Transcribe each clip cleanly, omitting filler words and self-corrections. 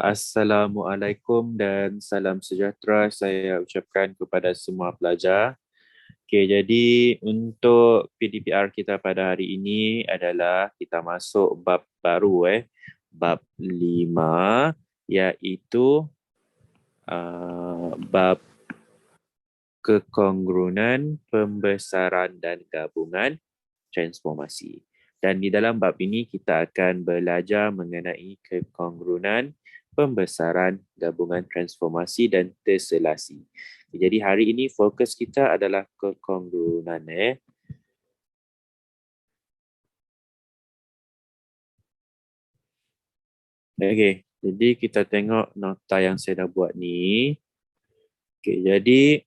Assalamualaikum dan salam sejahtera saya ucapkan kepada semua pelajar. Jadi untuk PDPR kita pada hari ini adalah kita masuk bab baru bab 5, iaitu bab kekongrunan, pembesaran dan gabungan transformasi. Dan di dalam bab ini kita akan belajar mengenai kekongrunan, pembesaran, gabungan transformasi dan terselasi. Jadi hari ini fokus kita adalah kekongrunan. Okey, jadi kita tengok nota yang saya dah buat ni. Jadi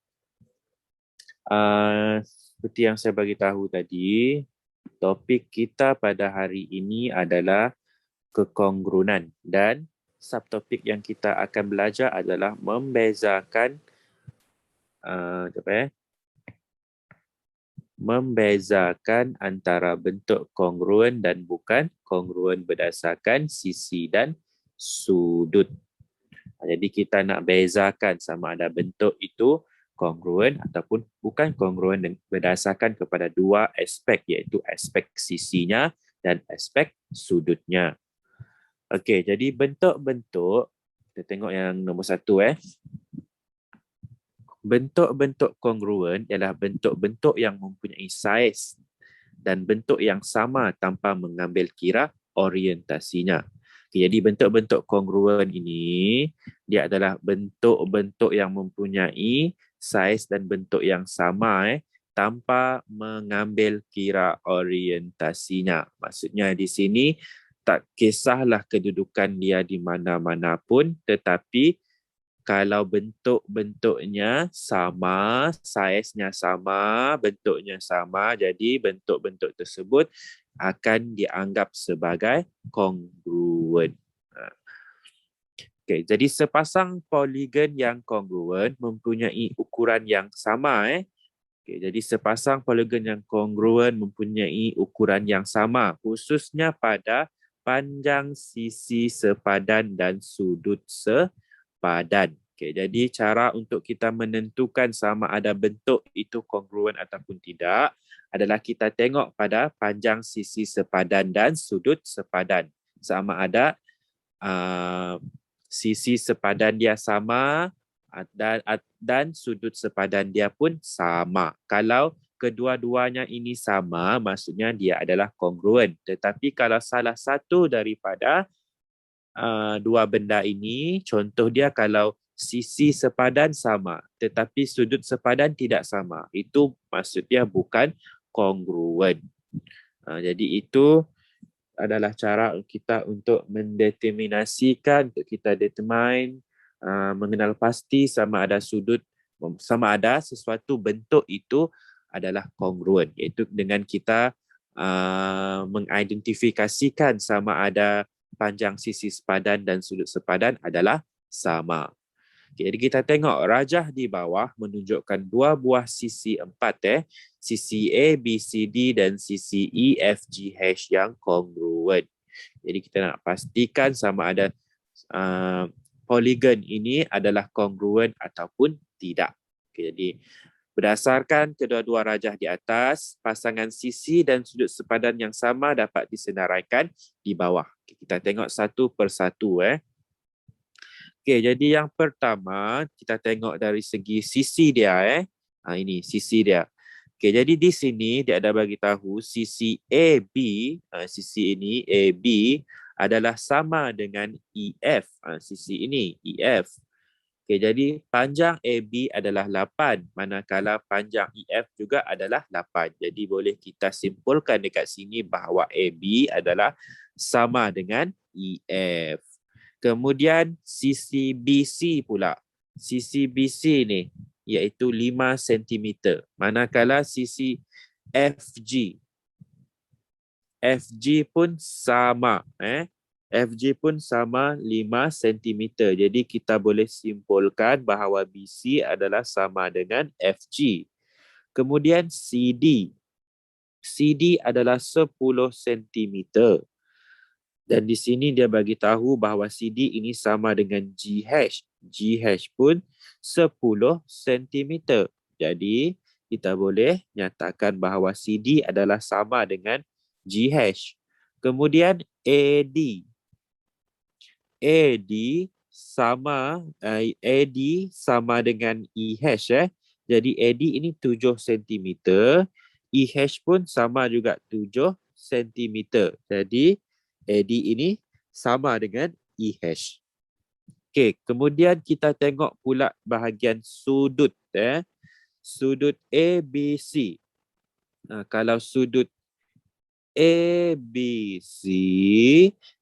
seperti yang saya bagi tahu tadi, topik kita pada hari ini adalah kekongrunan dan subtopik yang kita akan belajar adalah membezakan membezakan antara bentuk kongruen dan bukan kongruen berdasarkan sisi dan sudut. Jadi kita nak bezakan sama ada bentuk itu kongruen ataupun bukan kongruen berdasarkan kepada dua aspek, iaitu aspek sisinya dan aspek sudutnya. Okey, jadi bentuk-bentuk, kita tengok yang nombor 1. Bentuk-bentuk kongruen ialah bentuk-bentuk yang mempunyai saiz dan bentuk yang sama tanpa mengambil kira orientasinya. Jadi bentuk-bentuk kongruen ini, dia adalah bentuk-bentuk yang mempunyai saiz dan bentuk yang sama tanpa mengambil kira orientasinya. Maksudnya di sini tak kisahlah kedudukan dia di mana-mana pun, tetapi kalau bentuk-bentuknya sama, saiznya sama, bentuknya sama, jadi bentuk-bentuk tersebut akan dianggap sebagai kongruen. Okey, jadi sepasang poligon yang kongruen mempunyai ukuran yang sama. Okey, jadi sepasang poligon yang kongruen mempunyai ukuran yang sama, khususnya pada panjang sisi sepadan dan sudut sepadan. Okay, jadi cara untuk kita menentukan sama ada bentuk itu kongruen ataupun tidak adalah kita tengok pada panjang sisi sepadan dan sudut sepadan. Sama ada sisi sepadan dia sama dan sudut sepadan dia pun sama. Kalau kedua-duanya ini sama, maksudnya dia adalah kongruen. Tetapi kalau salah satu daripada dua benda ini, contoh dia kalau sisi sepadan sama tetapi sudut sepadan tidak sama, itu maksudnya bukan kongruen. Jadi itu adalah cara kita untuk mendeterminasikan, untuk kita determine, mengenal pasti sama ada sesuatu bentuk itu adalah kongruen, iaitu dengan kita mengidentifikasikan sama ada panjang sisi sepadan dan sudut sepadan adalah sama. Okay, jadi kita tengok rajah di bawah menunjukkan dua buah sisi 4, sisi A, B, C, D dan sisi E, F, G, H yang kongruen. Jadi kita nak pastikan sama ada poligon ini adalah kongruen ataupun tidak. Okay, jadi berdasarkan kedua-dua rajah di atas, pasangan sisi dan sudut sepadan yang sama dapat disenaraikan di bawah. Kita tengok satu persatu. Okey, jadi yang pertama kita tengok dari segi sisi dia. Ini sisi dia. Okey, jadi di sini dia ada bagi tahu sisi AB, sisi ini AB adalah sama dengan EF. Sisi ini EF. Okey, jadi panjang AB adalah 8, manakala panjang EF juga adalah 8. Jadi boleh kita simpulkan dekat sini bahawa AB adalah sama dengan EF. Kemudian sisi BC pula. Sisi BC ni iaitu 5 cm. Manakala sisi FG. FG pun sama. FG pun sama 5 cm. Jadi kita boleh simpulkan bahawa BC adalah sama dengan FG. Kemudian CD. CD adalah 10 cm. Dan di sini dia bagi tahu bahawa CD ini sama dengan GH. GH pun 10 cm. Jadi, kita boleh nyatakan bahawa CD adalah sama dengan GH. Kemudian AD. AD sama dengan EH. Jadi AD ini 7 cm. EH pun sama juga 7 cm. Jadi AD ini sama dengan EH. Okey, kemudian kita tengok pula bahagian sudut. Sudut ABC. Kalau sudut ABC,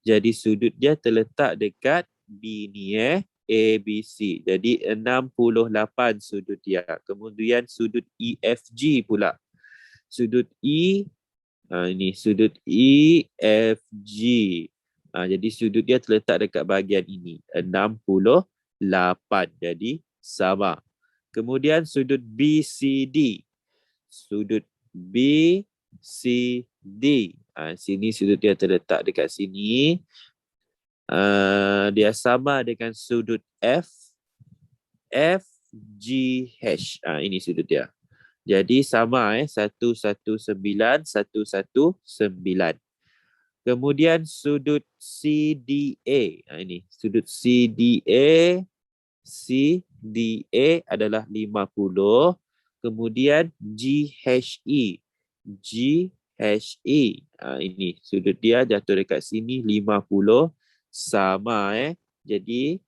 jadi sudut dia terletak dekat B ni ABC. Jadi 68 sudut dia. Kemudian sudut EFG pula. Sudut ini sudut EFG. Jadi sudut dia terletak dekat bahagian ini 68. Jadi sama. Kemudian sudut BCD. Sudut BCD. Sini sudut dia terletak dekat sini. Dia sama dengan sudut FGH. Ini sudut dia. Jadi sama 119, 119. Kemudian sudut CDA. Ini sudut CDA. CDA adalah 50. Kemudian GHE. GHE. Ini sudut dia jatuh dekat sini 50. Sama Jadi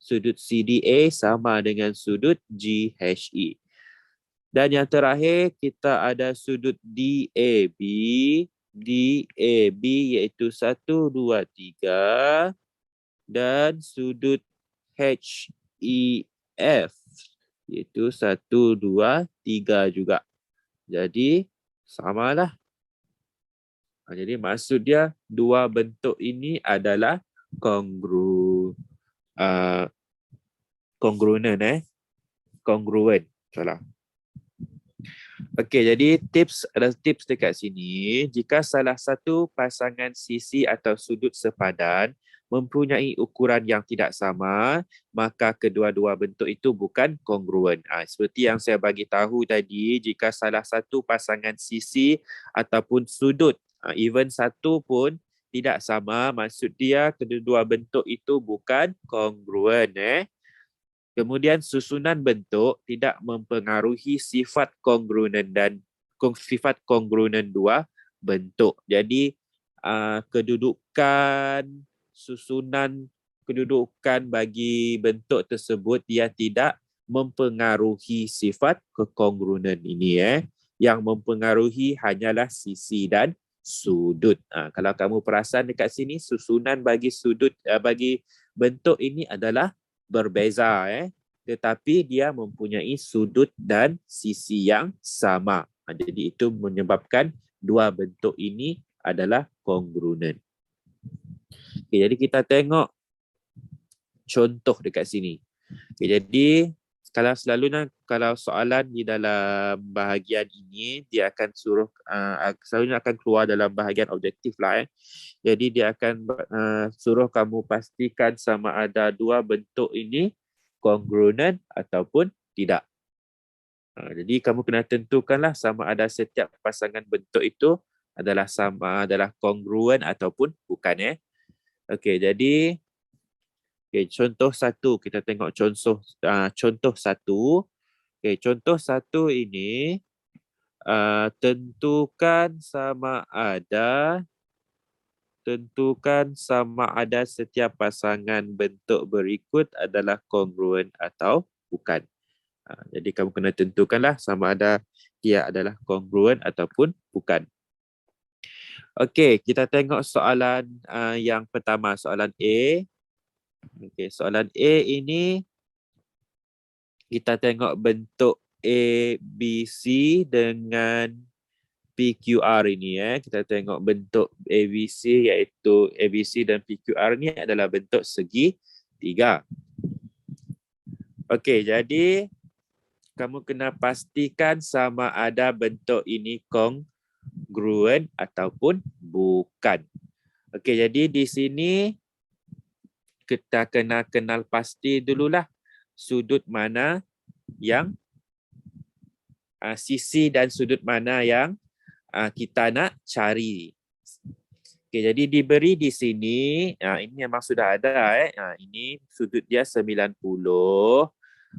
sudut CDA sama dengan sudut GHE. Dan yang terakhir kita ada sudut DAB. DAB iaitu 1, 2, 3. Dan sudut HEF iaitu 1, 2, 3 juga. Jadi samalah. Jadi maksud dia dua bentuk ini adalah kongruent. Salah. Okey, jadi ada tips dekat sini. Jika salah satu pasangan sisi atau sudut sepadan mempunyai ukuran yang tidak sama, maka kedua-dua bentuk itu bukan kongruen. Seperti yang saya bagi tahu tadi, jika salah satu pasangan sisi ataupun sudut, even satu pun tidak sama, maksud dia kedua-dua bentuk itu bukan kongruen. Kemudian susunan bentuk tidak mempengaruhi sifat kongrunen dua bentuk. Jadi kedudukan bagi bentuk tersebut dia tidak mempengaruhi sifat kekongrunen ini. Yang mempengaruhi hanyalah sisi dan sudut. Kalau kamu perasan dekat sini, susunan bagi bagi bentuk ini adalah berbeza, tetapi dia mempunyai sudut dan sisi yang sama. Jadi itu menyebabkan dua bentuk ini adalah kongrunen. Jadi kita tengok contoh dekat sini. Jadi kalau soalan di dalam bahagian ini, dia akan selalunya akan keluar dalam bahagian objektif lah. Jadi dia akan suruh kamu pastikan sama ada dua bentuk ini kongrunen ataupun tidak. Jadi kamu kena tentukanlah sama ada setiap pasangan bentuk itu adalah kongruen ataupun bukan. Okey, jadi contoh satu, kita tengok contoh satu. Contoh satu ini tentukan sama ada setiap pasangan bentuk berikut adalah kongruen atau bukan. Jadi kamu kena tentukanlah sama ada dia adalah kongruen ataupun bukan. Okey, kita tengok soalan yang pertama, soalan A. Okey, soalan A ini kita tengok bentuk ABC dengan PQR ini. Kita tengok bentuk ABC iaitu ABC dan PQR ni adalah bentuk segitiga. Okey, jadi kamu kena pastikan sama ada bentuk ini kongruen ataupun bukan. Okey, jadi di sini kita kena kenal pasti dululah sudut mana yang sisi dan sudut mana yang kita nak cari. Okey, jadi diberi di sini, ini memang sudah ada ini sudut dia 90.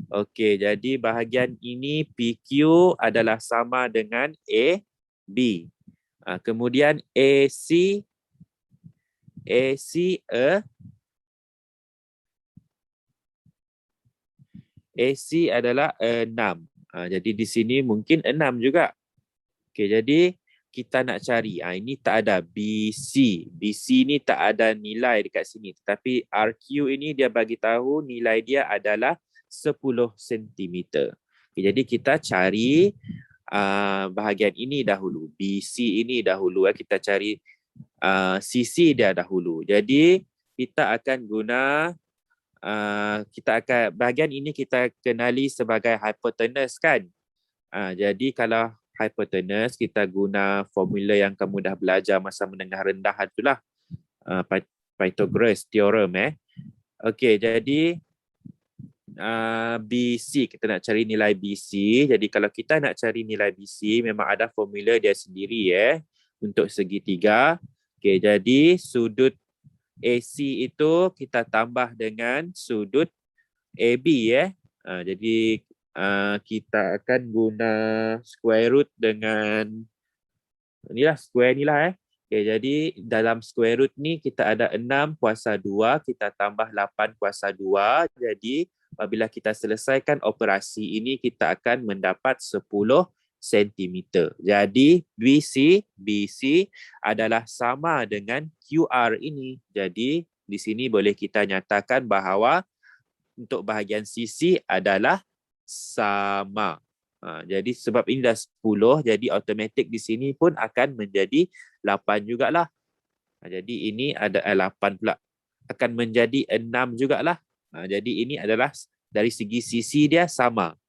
Okey, jadi bahagian ini PQ adalah sama dengan AB. Kemudian AC AC adalah 6. Jadi di sini mungkin 6 juga. Okey, jadi kita nak cari. Ini tak ada BC. BC ni tak ada nilai dekat sini. Tetapi RQ ini dia bagi tahu nilai dia adalah 10 cm. Okay, jadi kita cari bahagian ini dahulu. BC ini dahulu. Kita cari CC dia dahulu. Jadi kita akan guna bahagian ini kita kenali sebagai hypotenuse kan. Jadi kalau hypotenuse kita guna formula yang kamu dah belajar masa menengah rendah itulah, Pythagoras theorem. Okey, jadi BC kita nak cari nilai BC. Jadi kalau kita nak cari nilai BC memang ada formula dia sendiri untuk segitiga. Okey, jadi sudut AC itu kita tambah dengan sudut AB jadi kita akan guna square root dengan inilah square inilah Okay, jadi dalam square root ni kita ada 6 kuasa 2, kita tambah 8 kuasa 2. Jadi apabila kita selesaikan operasi ini kita akan mendapat 10 cm. Jadi BC adalah sama dengan QR ini. Jadi di sini boleh kita nyatakan bahawa untuk bahagian sisi adalah sama. Jadi sebab ini dah 10, jadi automatik di sini pun akan menjadi 8 jugalah. Jadi ini ada 8 pula. Akan menjadi 6 jugalah. Jadi ini adalah dari segi sisi dia sama.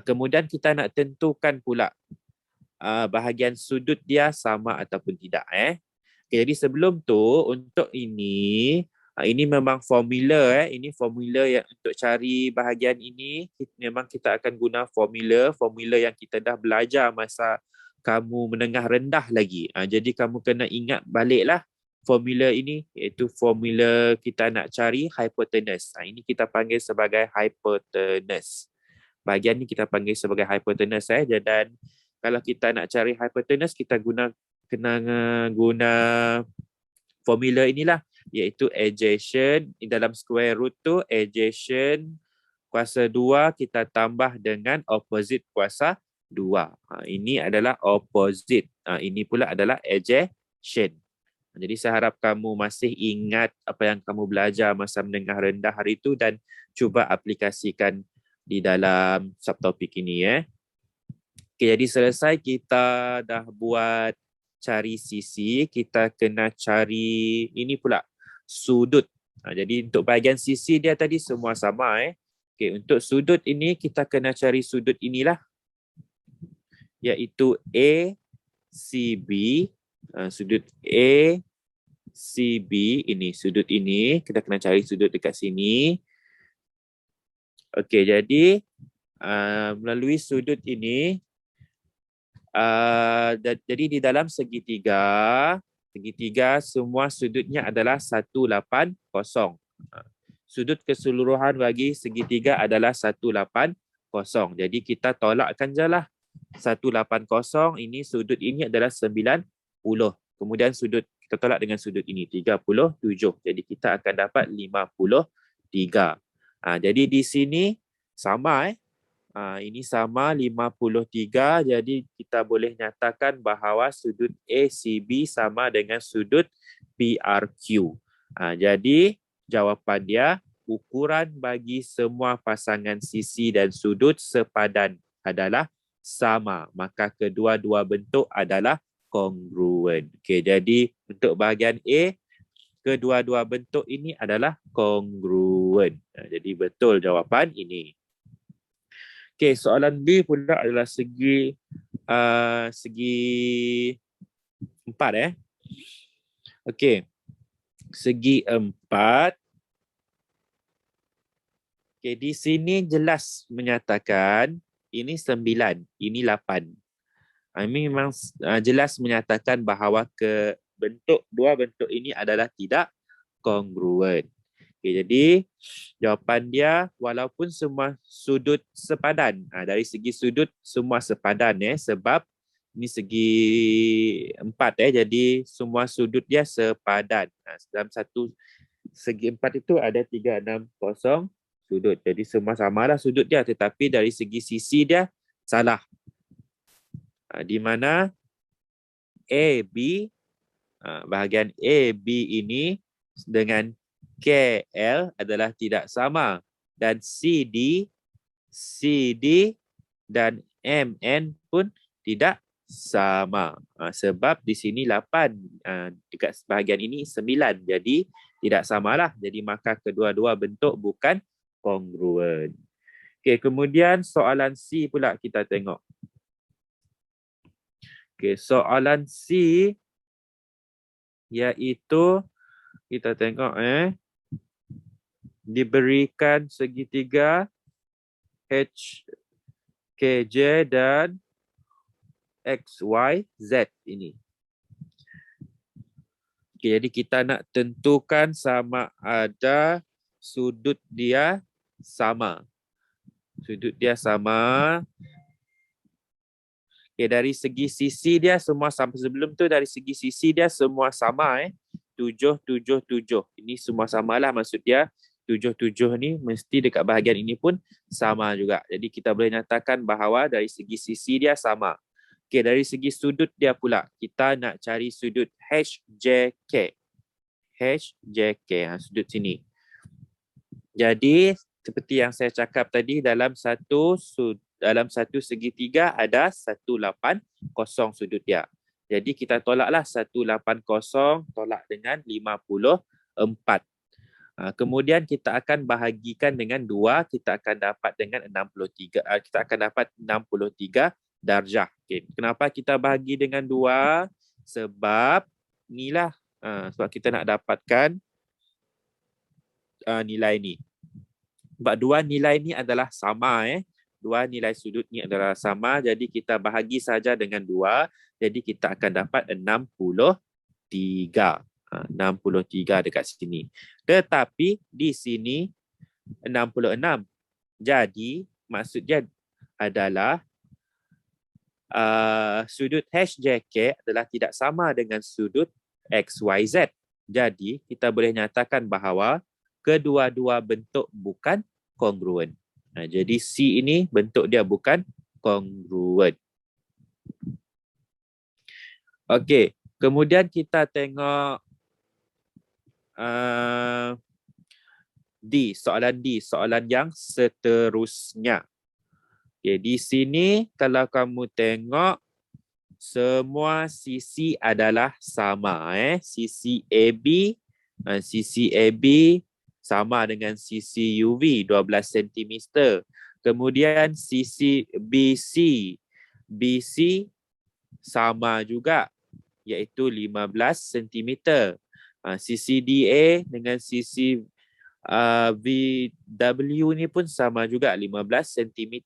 Kemudian kita nak tentukan pula bahagian sudut dia sama ataupun tidak. Okay, jadi sebelum tu untuk ini memang formula ini formula yang untuk cari bahagian ini memang kita akan guna formula yang kita dah belajar masa kamu menengah rendah lagi. Jadi kamu kena ingat baliklah formula ini, iaitu formula kita nak cari hypotenuse. Ini kita panggil sebagai hypotenuse. Bahagian ni kita panggil sebagai hypotenuse dan kalau kita nak cari hypotenuse kita kena guna formula inilah, iaitu adjacent dalam square root tu adjacent kuasa 2 kita tambah dengan opposite kuasa 2. Ini adalah opposite. Ini pula adalah adjacent. Jadi saya harap kamu masih ingat apa yang kamu belajar masa menengah rendah hari itu dan cuba aplikasikan di dalam subtopik ini. Okay, jadi selesai kita dah buat cari sisi, kita kena cari ini pula sudut. Jadi untuk bahagian sisi dia tadi semua sama. Okay, untuk sudut ini kita kena cari sudut inilah, iaitu ACB. Sudut ACB ini, sudut ini kita kena cari sudut dekat sini. Okey, jadi melalui sudut ini jadi di dalam segitiga semua sudutnya adalah 180. Sudut keseluruhan bagi segitiga adalah 180. Jadi kita tolakkan je lah. 180 ini sudut ini adalah 90. Kemudian sudut kita tolak dengan sudut ini 37. Jadi kita akan dapat 53. Jadi di sini sama ini sama 53. Jadi kita boleh nyatakan bahawa sudut ACB sama dengan sudut PRQ. Jadi jawapan dia ukuran bagi semua pasangan sisi dan sudut sepadan adalah sama. Maka kedua-dua bentuk adalah kongruen. Okey, jadi untuk bahagian A, kedua-dua bentuk ini adalah kongruen. Jadi betul jawapan ini. Okey, soalan B pula adalah segi 4 Okey. segi 4. Okay, di sini jelas menyatakan ini 9, ini 8. Ini memang jelas menyatakan bahawa dua bentuk ini adalah tidak kongruen. Okay, jadi jawapan dia walaupun semua sudut sepadan. Dari segi sudut semua sepadan sebab ini segi 4 jadi semua sudut dia sepadan. Dalam satu segi 4 itu ada 360 sudut. Jadi semua samalah sudut dia tetapi dari segi sisi dia salah. Di mana AB bahagian AB ini dengan KL adalah tidak sama dan CD dan MN pun tidak sama. Sebab di sini 8, dekat bahagian ini 9. Jadi tidak samalah. Jadi maka kedua-dua bentuk bukan kongruen. Okey, kemudian soalan C pula kita tengok. Okey, soalan C iaitu kita tengok diberikan segitiga HKJ dan XYZ ini. Okay, jadi kita nak tentukan sama ada sudut dia sama. Sudut dia sama. Okay, dari segi sisi dia semua sama. Sebelum tu dari segi sisi dia semua sama 7, 7, 7. Ini semua samalah maksud dia. 7, 7 ni mesti dekat bahagian ini pun sama juga. Jadi kita boleh nyatakan bahawa dari segi sisi dia sama. Okay, dari segi sudut dia pula, kita nak cari sudut HJK. HJK, sudut sini. Jadi, seperti yang saya cakap tadi, dalam satu segitiga ada 180 sudut dia. Jadi, kita tolaklah 180 tolak dengan 54. Kemudian kita akan bahagikan dengan 2, kita akan dapat dengan 63. Kita akan dapat 63 darjah. Okay. Kenapa kita bahagi dengan 2? Sebab inilah sebab kita nak dapatkan nilai ni. Sebab dua nilai ni adalah sama dua nilai sudut ni adalah sama, jadi kita bahagi saja dengan 2, jadi kita akan dapat 63. 63 dekat sini. Tetapi di sini 66. Jadi maksudnya adalah sudut HJK adalah tidak sama dengan sudut XYZ. Jadi, kita boleh nyatakan bahawa kedua-dua bentuk bukan kongruen. Jadi, C ini bentuk dia bukan kongruen. Okey, kemudian kita tengok soalan yang seterusnya. Okay, di sini kalau kamu tengok semua sisi adalah sama sisi AB sama dengan sisi UV 12 cm. Kemudian sisi BC sama juga iaitu 15 cm. Sisi DA dengan sisi VW ni pun sama juga 15 cm.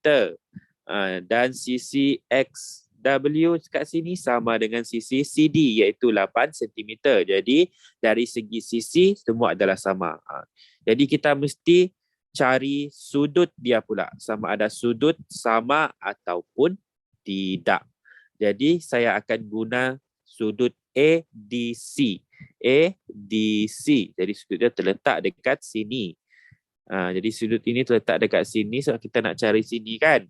Dan sisi XW kat sini sama dengan sisi CD iaitu 8 cm. Jadi dari segi sisi semua adalah sama. Jadi kita mesti cari sudut dia pula, sama ada sudut sama ataupun tidak. Jadi saya akan guna sudut ADC. ADC. Jadi sudut dia terletak dekat sini. Jadi sudut ini terletak dekat sini sebab kita nak cari sini kan.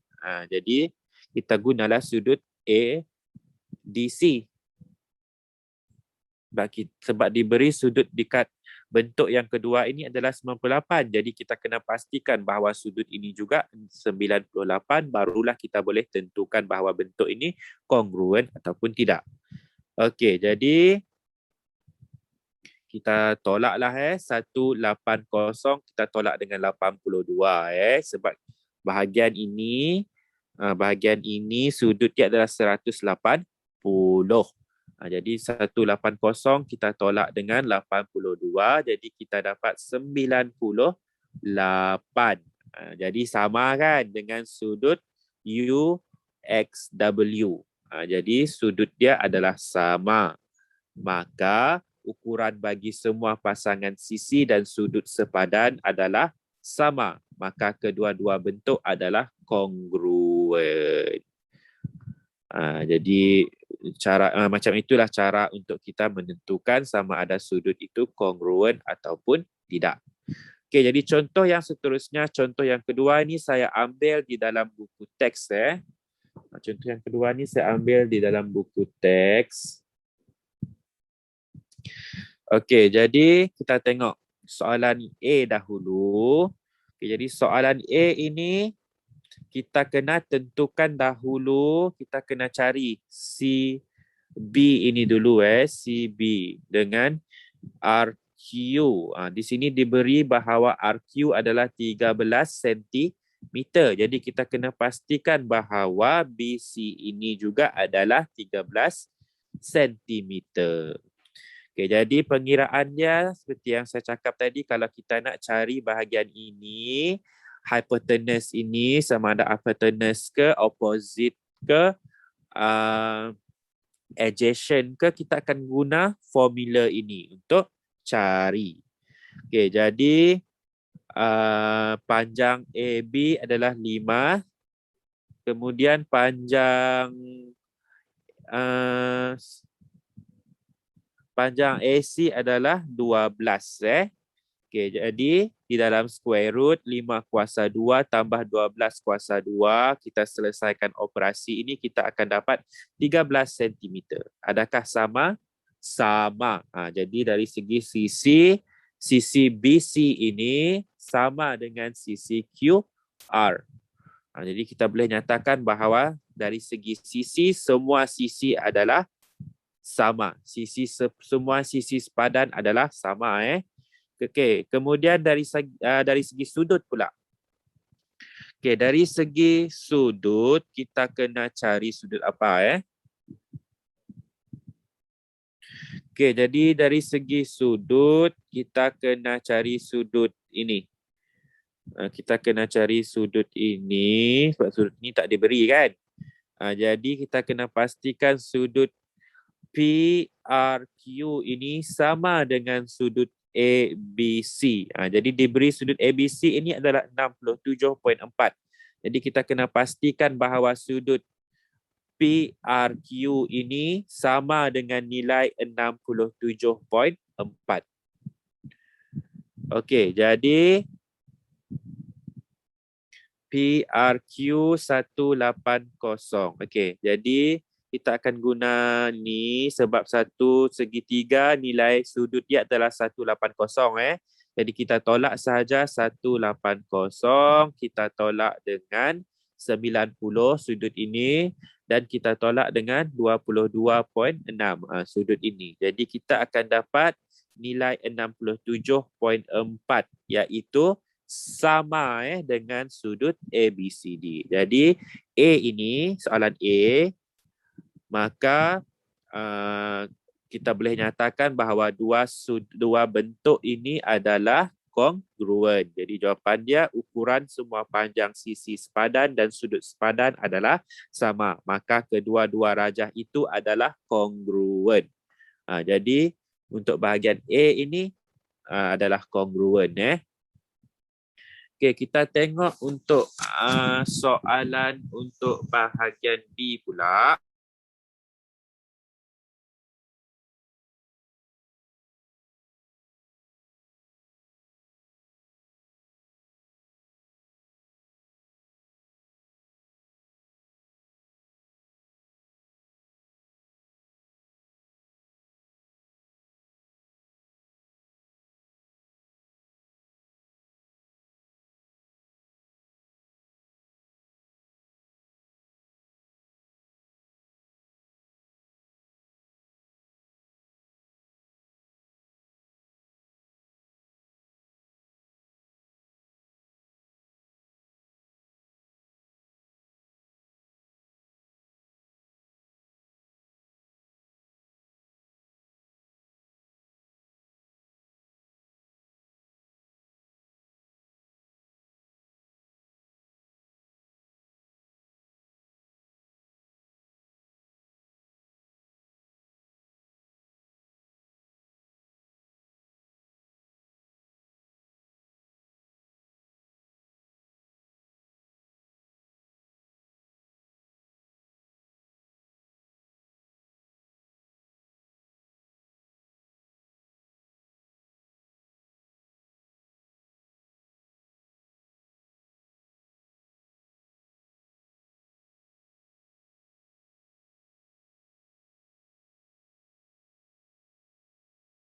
Jadi kita gunalah sudut ADC. Sebab diberi sudut dekat bentuk yang kedua ini adalah 98. Jadi kita kena pastikan bahawa sudut ini juga 98, barulah kita boleh tentukan bahawa bentuk ini kongruen ataupun tidak. Okey, jadi kita tolaklah 180 kita tolak dengan 82 sebab bahagian ini sudut dia adalah 180. Jadi 180 kita tolak dengan 82. Jadi kita dapat 98. Jadi sama kan dengan sudut UXW. Jadi sudut dia adalah sama. Maka ukuran bagi semua pasangan sisi dan sudut sepadan adalah sama. Maka kedua-dua bentuk adalah kongruen. Jadi macam itulah cara untuk kita menentukan sama ada sudut itu kongruen ataupun tidak. Okey, jadi contoh yang seterusnya, contoh yang kedua ni saya ambil di dalam buku teks. Contoh yang kedua ni saya ambil di dalam buku teks. Okey, jadi kita tengok soalan A dahulu. Okey, jadi soalan A ini kita kena tentukan dahulu, kita kena cari CB ini dulu CB dengan RQ. Di sini diberi bahawa RQ adalah 13 cm. Jadi kita kena pastikan bahawa BC ini juga adalah 13 cm. Okay, jadi pengiraannya seperti yang saya cakap tadi, kalau kita nak cari bahagian ini, hypotenuse ini sama ada hypotenuse ke, opposite ke, adjacent ke, kita akan guna formula ini untuk cari. Okey, jadi panjang AB adalah 5. Kemudian panjang panjang AC adalah 12. Okey, jadi di dalam square root 5/2 tambah 12/2, kita selesaikan operasi ini, kita akan dapat 13 cm. Adakah sama? Sama. Jadi dari segi sisi BC ini sama dengan sisi QR. Jadi kita boleh nyatakan bahawa dari segi sisi, semua sisi adalah sama. Semua sisi sepadan adalah sama. Okey, kemudian dari segi sudut pula. Okey, dari segi sudut kita kena cari sudut apa Okey, jadi dari segi sudut kita kena cari sudut ini. Kita kena cari sudut ini, sebab sudut ini tak diberi kan. Jadi kita kena pastikan sudut PRQ ini sama dengan sudut ABC. Jadi diberi sudut ABC ini adalah 67.4. Jadi kita kena pastikan bahawa sudut PRQ ini sama dengan nilai 67.4. Okey, jadi PRQ 180. Okey, jadi kita akan guna ni sebab 1/3 nilai sudut dia adalah 180. Jadi kita tolak sahaja 180, kita tolak dengan 90 sudut ini dan kita tolak dengan 22.6 sudut ini. Jadi kita akan dapat nilai 67.4 iaitu sama dengan sudut ABCD. Jadi A ini soalan A, maka kita boleh nyatakan bahawa dua bentuk ini adalah kongruen. Jadi jawapan dia ukuran semua panjang sisi sepadan dan sudut sepadan adalah sama. Maka kedua-dua rajah itu adalah kongruen. Jadi untuk bahagian A ini adalah kongruen. Okey, kita tengok untuk soalan untuk bahagian B pula.